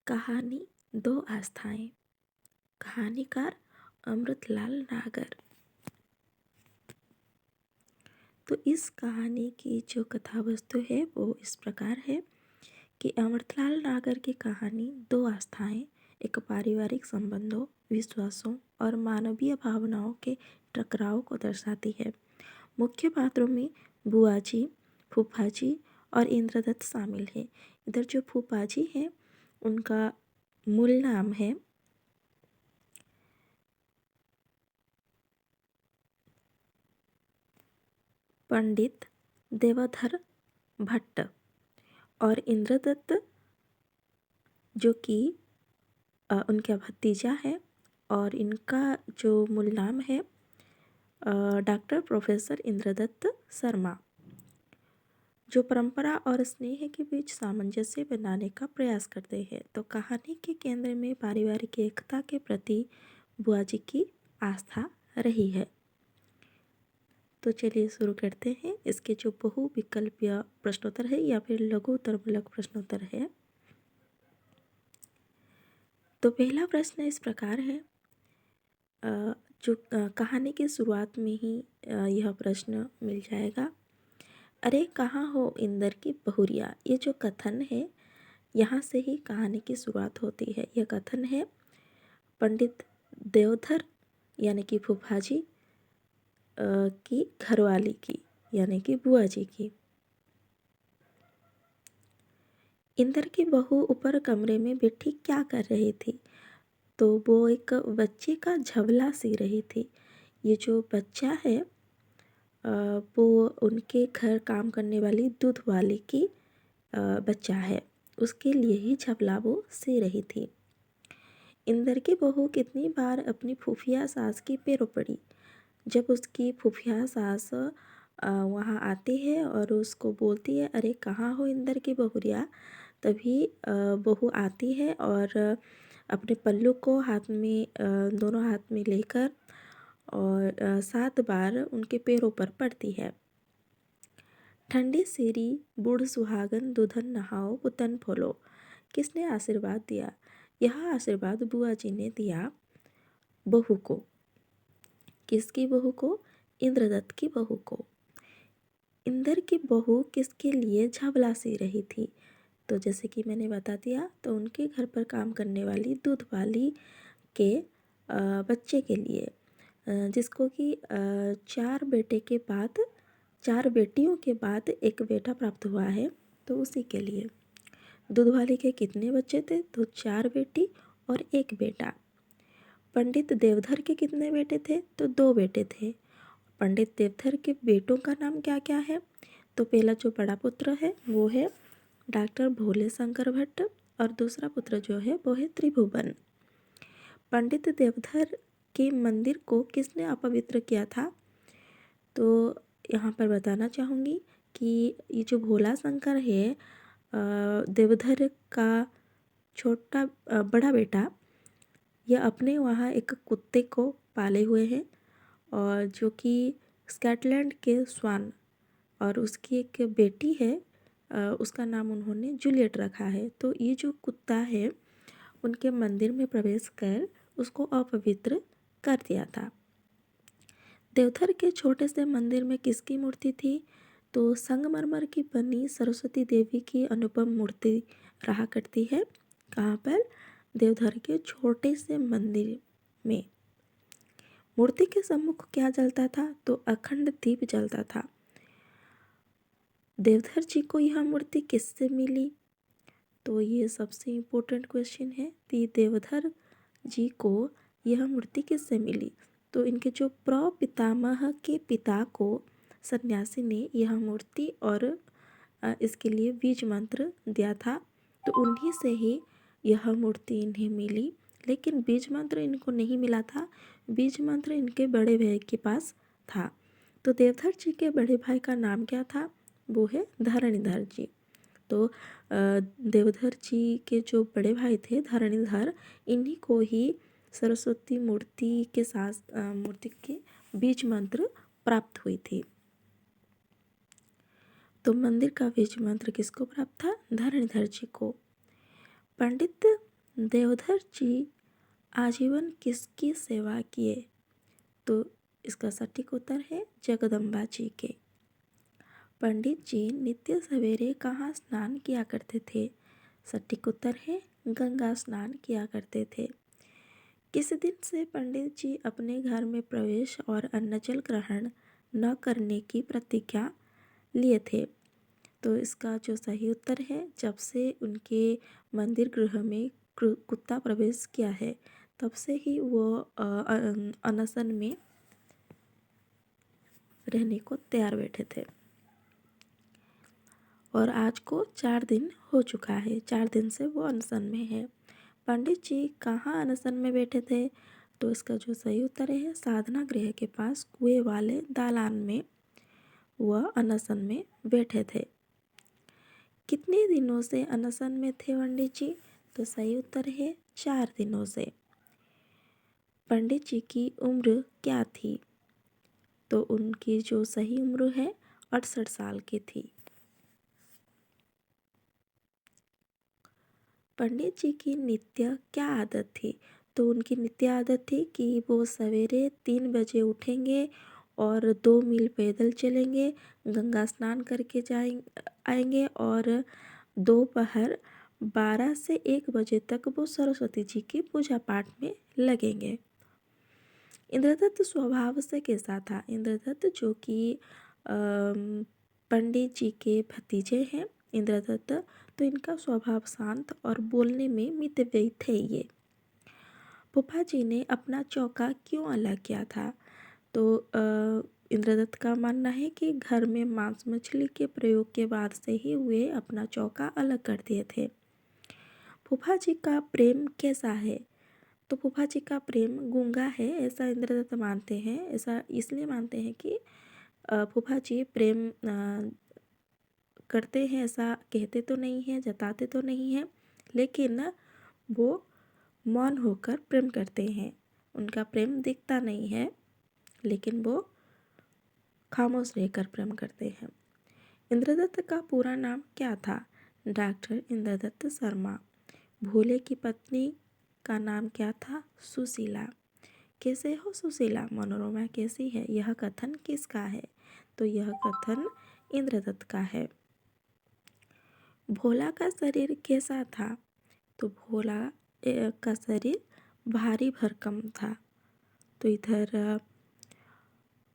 कहानी दो आस्थाएं। कहानीकार अमृतलाल नागर। तो इस कहानी की जो कथा वस्तु है वो इस प्रकार है कि अमृतलाल नागर की कहानी दो आस्थाएं एक पारिवारिक संबंधों, विश्वासों और मानवीय भावनाओं के टकराव को दर्शाती है। मुख्य पात्रों में बुआजी, फूफाजी और इंद्रदत्त शामिल है। इधर जो फूफाजी हैं उनका मूल नाम है पंडित देवधर भट्ट और इंद्रदत्त जो कि उनका भतीजा है और इनका जो मूल नाम है डॉक्टर प्रोफेसर इंद्रदत्त शर्मा, जो परंपरा और स्नेह के बीच सामंजस्य बनाने का प्रयास करते हैं। तो कहानी के केंद्र में पारिवारिक एकता के प्रति बुआजी की आस्था रही है। तो चलिए शुरू करते हैं। इसके जो बहुविकल्पीय प्रश्नोत्तर है या फिर लघु उत्तरमूलक प्रश्नोत्तर है। तो पहला प्रश्न इस प्रकार है, जो कहानी की शुरुआत में ही यह प्रश्न मिल जाएगा। अरे कहाँ हो इंदर की बहुरिया। ये जो कथन है यहाँ से ही कहानी की शुरुआत होती है। यह कथन है पंडित देवधर यानी कि फूफाजी की घरवाली की यानी कि बुआ जी की। इंदर की बहू ऊपर कमरे में बैठी क्या कर रही थी? तो वो एक बच्चे का झवला सी रही थी। ये जो बच्चा है वो उनके घर काम करने वाली दूध वाली की बच्चा है, उसके लिए ही झवला वो सी रही थी। इंदर की बहू कितनी बार अपनी फूफिया सास की पैरों पड़ी। जब उसकी फूफिया सास वहाँ आती है और उसको बोलती है अरे कहाँ हो इंदर की बहुरिया, तभी बहू आती है और अपने पल्लू को हाथ में दोनों हाथ में लेकर और 7 बार उनके पैरों पर पड़ती है। ठंडी सीरी बूढ़ सुहागन दूधन नहाओ पुतन फोलो। किसने आशीर्वाद दिया? यह आशीर्वाद बुआ जी ने दिया बहू को। किसकी बहू को? इंद्रदत्त की बहू को। इंदर की बहू किसके लिए झबला सी रही थी? तो जैसे कि मैंने बता दिया, तो उनके घर पर काम करने वाली दूध वाली के बच्चे के लिए, जिसको कि 4 बेटे के बाद 4 बेटियों के बाद एक बेटा प्राप्त हुआ है, तो उसी के लिए। दूध वाली के कितने बच्चे थे? तो 4 बेटी और 1 बेटा। पंडित देवधर के कितने बेटे थे? तो 2 बेटे थे। पंडित देवधर के बेटों का नाम क्या क्या है? तो पहला जो बड़ा पुत्र है वो है डॉक्टर भोले शंकर भट्ट और दूसरा पुत्र जो है वो है त्रिभुवन। पंडित देवधर के मंदिर को किसने अपवित्र किया था? तो यहाँ पर बताना चाहूँगी कि ये जो भोला शंकर है देवधर का बड़ा बेटा, यह अपने वहाँ एक कुत्ते को पाले हुए हैं और जो कि स्कॉटलैंड के स्वान, और उसकी एक बेटी है उसका नाम उन्होंने जूलियट रखा है। तो ये जो कुत्ता है उनके मंदिर में प्रवेश कर उसको अपवित्र कर दिया था। देवधर के छोटे से मंदिर में किसकी मूर्ति थी? तो संगमरमर की बनी सरस्वती देवी की अनुपम मूर्ति रहा करती है। कहाँ पर? देवधर के छोटे से मंदिर में। मूर्ति के सम्मुख क्या जलता था? तो अखंड दीप जलता था। देवधर जी को यह मूर्ति किससे मिली? तो ये सबसे इम्पोर्टेंट क्वेश्चन है कि देवधर जी को यह मूर्ति किससे मिली? तो इनके जो प्रपितामह के पिता को सन्यासी ने यह मूर्ति और इसके लिए बीज मंत्र दिया था, तो उन्हीं से ही यह मूर्ति इन्हें मिली। लेकिन बीज मंत्र इनको नहीं मिला था, बीज मंत्र इनके बड़े भाई के पास था। तो देवधर जी के बड़े भाई का नाम क्या था? वो है धरणीधर जी। तो देवधर जी के जो बड़े भाई थे धरणीधर, इन्हीं को ही सरस्वती मूर्ति के साथ मूर्ति के बीज मंत्र प्राप्त हुई थी। तो मंदिर का बीज मंत्र किसको प्राप्त था? धरणीधर जी को। पंडित देवधर जी आजीवन किसकी सेवा किए? तो इसका सटीक उत्तर है जगदम्बा जी के। पंडित जी नित्य सवेरे कहाँ स्नान किया करते थे? सटीक उत्तर है गंगा स्नान किया करते थे। किस दिन से पंडित जी अपने घर में प्रवेश और अन्न जल ग्रहण न करने की प्रतिज्ञा लिए थे? तो इसका जो सही उत्तर है, जब से उनके मंदिर गृह में कुत्ता प्रवेश किया है तब से ही वो अनशन में रहने को तैयार बैठे थे। और आज को 4 दिन हो चुका है, 4 दिन से वो अनशन में है। पंडित जी कहाँ अनशन में बैठे थे? तो इसका जो सही उत्तर है साधना गृह के पास कुएं वाले दालान में वह अनशन में बैठे थे। कितने दिनों से अनशन में थे पंडित जी? तो सही उत्तर है 4 दिनों से। पंडित जी की उम्र क्या थी? तो उनकी जो सही उम्र है 68 साल की थी। पंडित जी की नित्य क्या आदत थी? तो उनकी नित्य आदत थी कि वो सवेरे 3 बजे उठेंगे और 2 मील पैदल चलेंगे, गंगा स्नान करके आएंगे और दोपहर 12 से 1 बजे तक वो सरस्वती जी की पूजा पाठ में लगेंगे। इंद्रदत्त स्वभाव से कैसा था? इंद्रदत्त जो कि पंडित जी के भतीजे हैं इंद्रदत्त, तो इनका स्वभाव शांत और बोलने में मितव्ययी थे ये। फूफा जी ने अपना चौका क्यों अलग किया था? तो इंद्रदत्त का मानना है कि घर में मांस मछली के प्रयोग के बाद से ही वे अपना चौका अलग कर दिए थे। फूफा जी का प्रेम कैसा है? तो फूफा जी का प्रेम गूंगा है, ऐसा इंद्रदत्त मानते हैं। ऐसा इसलिए मानते हैं कि फूफा जी प्रेम करते हैं, ऐसा कहते तो नहीं हैं, जताते तो नहीं हैं, लेकिन वो मौन होकर प्रेम करते हैं। उनका प्रेम दिखता नहीं है, लेकिन वो खामोश रहकर प्रेम करते हैं। इंद्रदत्त का पूरा नाम क्या था? डॉक्टर इंद्रदत्त शर्मा। भोले की पत्नी का नाम क्या था? सुशीला। कैसे हो सुशीला? मनोरमा कैसी है? यह कथन किसका है? तो यह कथन इंद्रदत्त का है। भोला का शरीर कैसा था? तो भोला का शरीर भारी भरकम था। तो इधर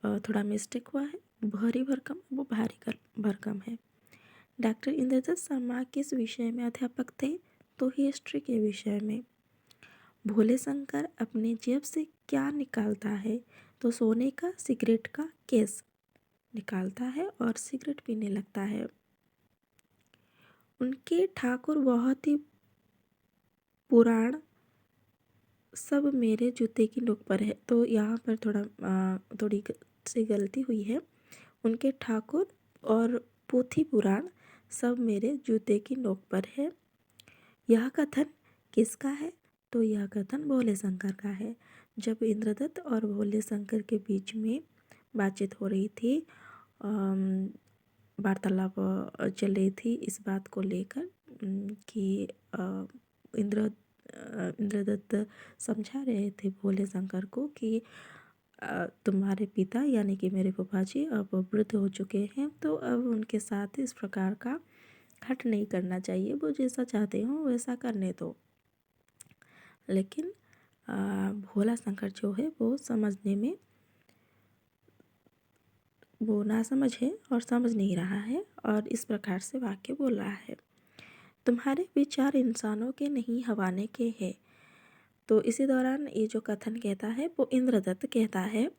थोड़ा मिस्टेक हुआ है, भारी भरकम वो भारी भरकम है। डॉक्टर इंद्रदत्त शर्मा किस विषय में अध्यापक थे? तो हिस्ट्री के विषय में। भोले शंकर अपने जेब से क्या निकालता है? तो सोने का सिगरेट का केस निकालता है और सिगरेट पीने लगता है। उनके ठाकुर बहुत ही पुराण सब मेरे जूते की नोक पर है। तो यहाँ पर थोड़ी सी गलती हुई है। उनके ठाकुर और पोथी पुराण सब मेरे जूते की नोक पर है। यह कथन किसका है? तो यह कथन भोले शंकर का है। जब इंद्रदत्त और भोले शंकर के बीच में बातचीत हो रही थी, वार्तालाप चल रही थी इस बात को लेकर कि इंद्रदत्त समझा रहे थे भोले शंकर को कि तुम्हारे पिता यानी कि मेरे फूफा जी अब वृद्ध हो चुके हैं, तो अब उनके साथ इस प्रकार का हट नहीं करना चाहिए, वो जैसा चाहते हो वैसा करने दो। लेकिन भोला शंकर जो है वो समझने में वो नासमझ है और समझ नहीं रहा है और इस प्रकार से वाक्य बोल रहा है। तुम्हारे विचार इंसानों के नहीं हवाने के हैं। तो इसी दौरान ये जो कथन कहता है वो इंद्रदत्त कहता है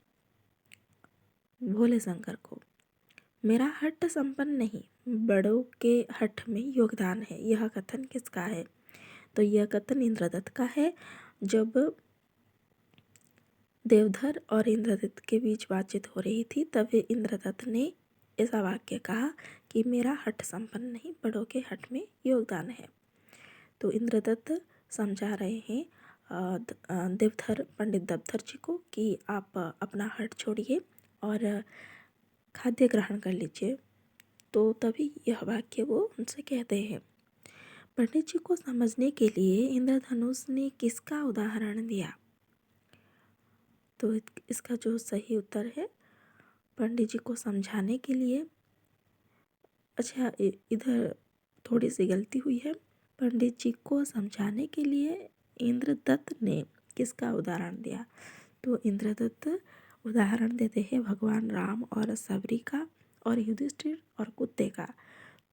भोले शंकर को, मेरा हठ संपन्न नहीं, बड़ों के हठ में योगदान है। यह कथन किसका है? तो यह कथन इंद्रदत्त का है। जब देवधर और इंद्रदत्त के बीच बातचीत हो रही थी तब इंद्रदत्त ने ऐसा वाक्य कहा कि मेरा हठ संपन्न नहीं, बड़ों के हठ में योगदान है। तो इंद्रदत्त समझा रहे हैं देवधर पंडित देवधर जी को कि आप अपना हठ छोड़िए और खाद्य ग्रहण कर लीजिए। तो तभी यह वाक्य वो उनसे कहते हैं। पंडित जी को समझने के लिए इंद्रधनुष ने किसका उदाहरण दिया? तो इसका जो सही उत्तर है, पंडित जी को समझाने के लिए, अच्छा इधर थोड़ी सी गलती हुई है। पंडित जी को समझाने के लिए इंद्रदत्त ने किसका उदाहरण दिया? तो इंद्रदत्त उदाहरण देते हैं भगवान राम और सबरी का, और युधिष्ठिर और कुत्ते का।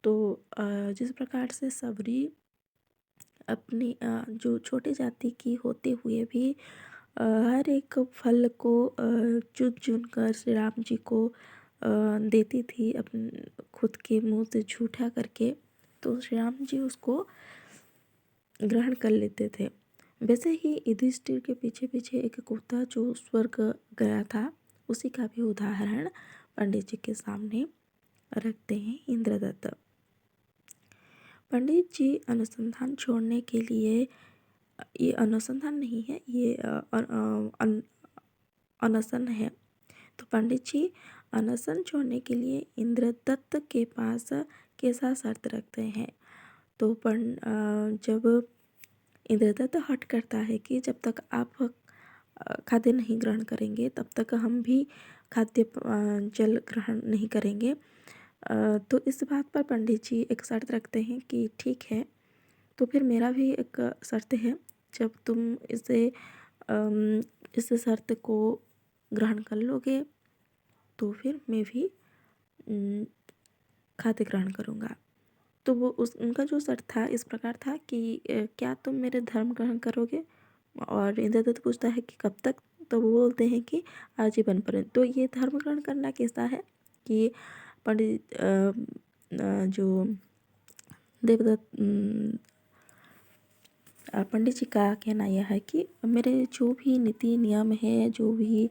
तो जिस प्रकार से सबरी अपनी जो छोटे जाति की होते हुए भी हर एक फल को चुन चुन कर श्री राम जी को देती थी, अपन खुद के मुंह से झूठा करके, तो श्री राम जी उसको ग्रहण कर लेते थे। वैसे ही युधिष्ठिर के पीछे पीछे एक कुत्ता जो स्वर्ग गया था, उसी का भी उदाहरण पंडित जी के सामने रखते हैं इंद्रदत्त। पंडित जी अनुसंधान छोड़ने के लिए, ये अनुसंधान नहीं है, ये अनशन है। तो पंडित जी अनशन छोड़ने के लिए इंद्रदत्त के पास कैसा शर्त रखते हैं? तो जब इंद्रदत्त हट करता है कि जब तक आप खाद्य नहीं ग्रहण करेंगे तब तक हम भी खाद्य जल ग्रहण नहीं करेंगे। तो इस बात पर पंडित जी एक शर्त रखते हैं कि ठीक है, तो फिर मेरा भी एक शर्त है, जब तुम इस शर्त को ग्रहण कर लोगे तो फिर मैं भी खाद्य ग्रहण करूँगा। तो वो उनका जो शर्त था इस प्रकार था कि क्या तुम मेरे धर्म ग्रहण करोगे? और इंद्रदत्त पूछता है कि कब तक? तो वो बोलते हैं कि आजीवन पर्यंत। तो ये धर्म ग्रहण करना कैसा है कि पंडित जो देवदत्त पंडित जी का कहना यह है कि मेरे जो भी नीति नियम है, जो भी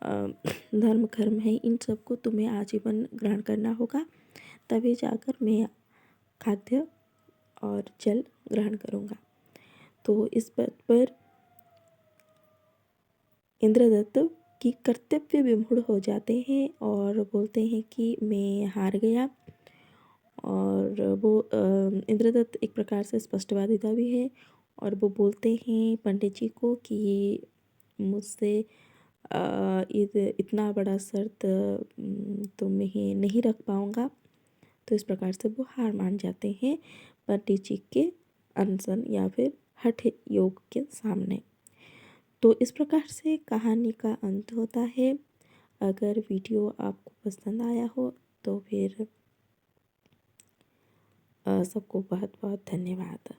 धर्म कर्म है, इन सबको तुम्हें आजीवन ग्रहण करना होगा, तभी जाकर मैं खाद्य और जल ग्रहण करूँगा। तो इस बात पर इंद्रदत्त की कर्तव्य विमूढ़ हो जाते हैं और बोलते हैं कि मैं हार गया। और वो इंद्रदत्त एक प्रकार से स्पष्टवादिता भी है, और वो बोलते हैं पंडित जी को कि मुझसे इतना बड़ा शर्त तो मैं नहीं रख पाऊँगा। तो इस प्रकार से वो हार मान जाते हैं पंडित जी के अनशन या फिर हठ योग के सामने। तो इस प्रकार से कहानी का अंत होता है। अगर वीडियो आपको पसंद आया हो तो फिर सबको बहुत बहुत धन्यवाद।